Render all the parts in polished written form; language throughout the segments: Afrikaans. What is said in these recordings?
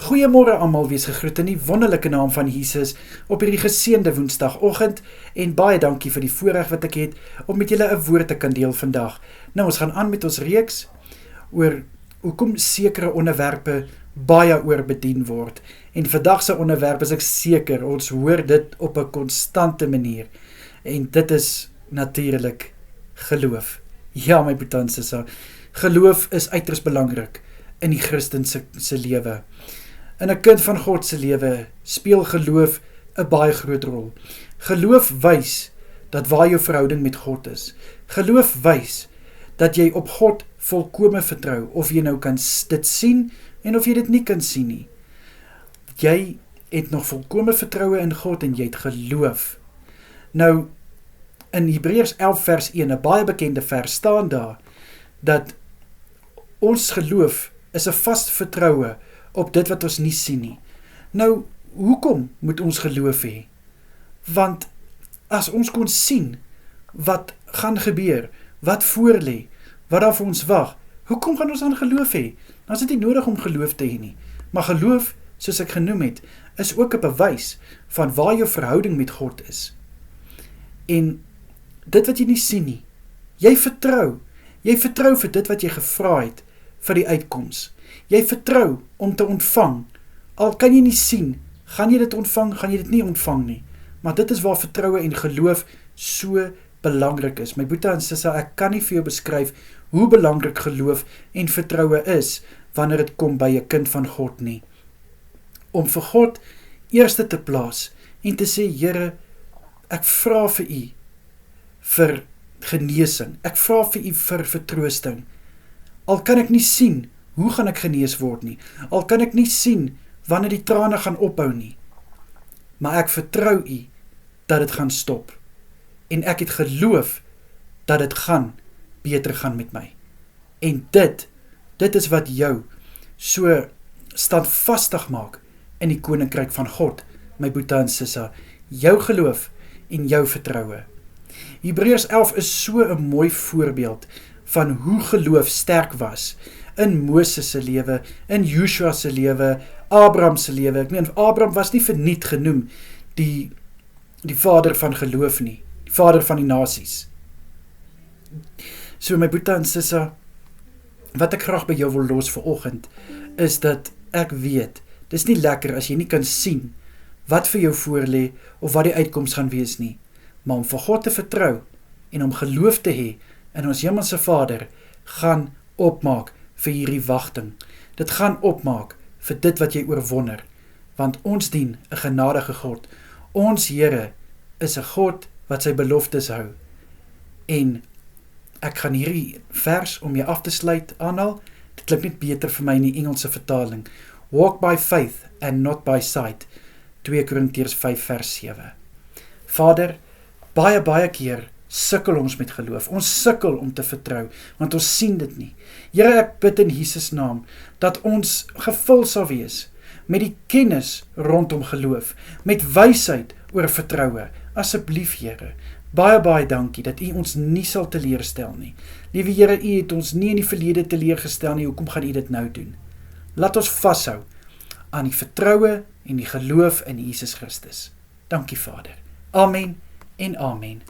Goeiemôre almal, wees gegroet in die wonderlike naam van Jesus op hierdie geseënde Woensdagoggend en baie dankie vir die voorreg wat ek het om met julle 'n woord te kan deel vandag. Nou, ons gaan aan met ons reeks oor hoekom sekere onderwerpe baie oorbedien word. En vandag se onderwerp is ek seker, ons hoor dit op 'n konstante manier. En dit is natuurlik geloof. Ja, my broer en susters, geloof is uiters belangrik in die Christen se lewe. In 'n kind van God se lewe speel geloof 'n baie groot rol. Geloof wys dat waar jou verhouding met God is. Geloof wys dat jy op God volkome vertrou, of jy nou kan dit sien en of jy dit nie kan sien nie. Jy het nog volkome vertroue in God en jy het geloof. Nou, in Hebreërs 11 vers 1, 'n baie bekende vers, staan daar dat ons geloof is 'n vaste vertroue op dit wat ons nie sien nie. Nou, hoekom moet ons geloof hê? Want as ons kon sien wat gaan gebeur, wat voorlê, wat daar vir ons wag, hoekom gaan ons dan geloof hê? Dan is dit nie nodig om geloof te hê nie. Maar geloof, soos ek genoem het, is ook 'n bewys van waar jou verhouding met God is. En dit wat jy nie sien nie, jy vertrou vir dit wat jy gevra het vir die uitkoms. Jy vertrou om te ontvang, al kan jy nie sien, gaan jy dit ontvang, gaan jy dit nie ontvang nie. Maar dit is waar vertroue en geloof so belangrik is. My broer en suster, ek kan nie vir jou beskryf hoe belangrik geloof en vertroue is wanneer dit kom by 'n kind van God nie. Om vir God eerste te plaas en te sê, Here, ek vra vir U vir genesing, ek vra vir U vir vertroosting. Al kan ek nie sien, hoe gaan ek genees word nie? Al kan ek nie sien, wanneer die trane gaan ophou nie. Maar ek vertrou U, dat dit gaan stop. En ek het geloof, dat dit gaan beter gaan met my. En dit is wat jou so standvastig maak in die koninkryk van God, my broer en suster, jou geloof en jou vertroue. Hebreërs 11 is so 'n mooi voorbeeld van hoe geloof sterk was in Moses se lewe, in Joshua se lewe, Abraham se lewe. Ek meen, Abraham was nie verniet genoem die vader van geloof nie, die vader van die nasies. So my broer en suster, wat ek graag by jou wil los vanoggend, is dat ek weet, dis nie lekker as jy nie kan sien wat vir jou voorlê of wat die uitkoms gaan wees nie, maar om vir God te vertrou en om geloof te hê in ons hemelse Vader, gaan opmaak vir hierdie wagting. Dit gaan opmaak vir dit wat jy oorwonder, want ons dien 'n genadige God. Ons Here is 'n God wat sy beloftes hou. En ek gaan hierdie vers om jy af te sluit aanhaal. Dit klink net beter vir my in die Engelse vertaling. Walk by faith and not by sight. 2 Korintiërs 5 vers 7. Vader, baie keer sukkel ons met geloof. Ons sukkel om te vertrou, want ons sien dit nie. Here, ek bid in Jesus naam, dat ons gevul sal wees met die kennis rondom geloof, met wysheid oor vertroue. Asseblief, Here, baie dankie, dat U ons nie sal teleurstel nie. Liewe Here, U het ons nie in die verlede teleurgestel nie, hoekom gaan U dit nou doen? Laat ons vashou aan die vertroue en die geloof in Jesus Christus. Dankie, Vader. Amen en amen.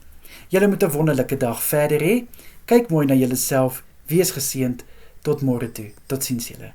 Julle moet 'n wonderlike dag verder hê. Kyk mooi na julleself, wees geseënd, tot môre toe. Totsiens julle.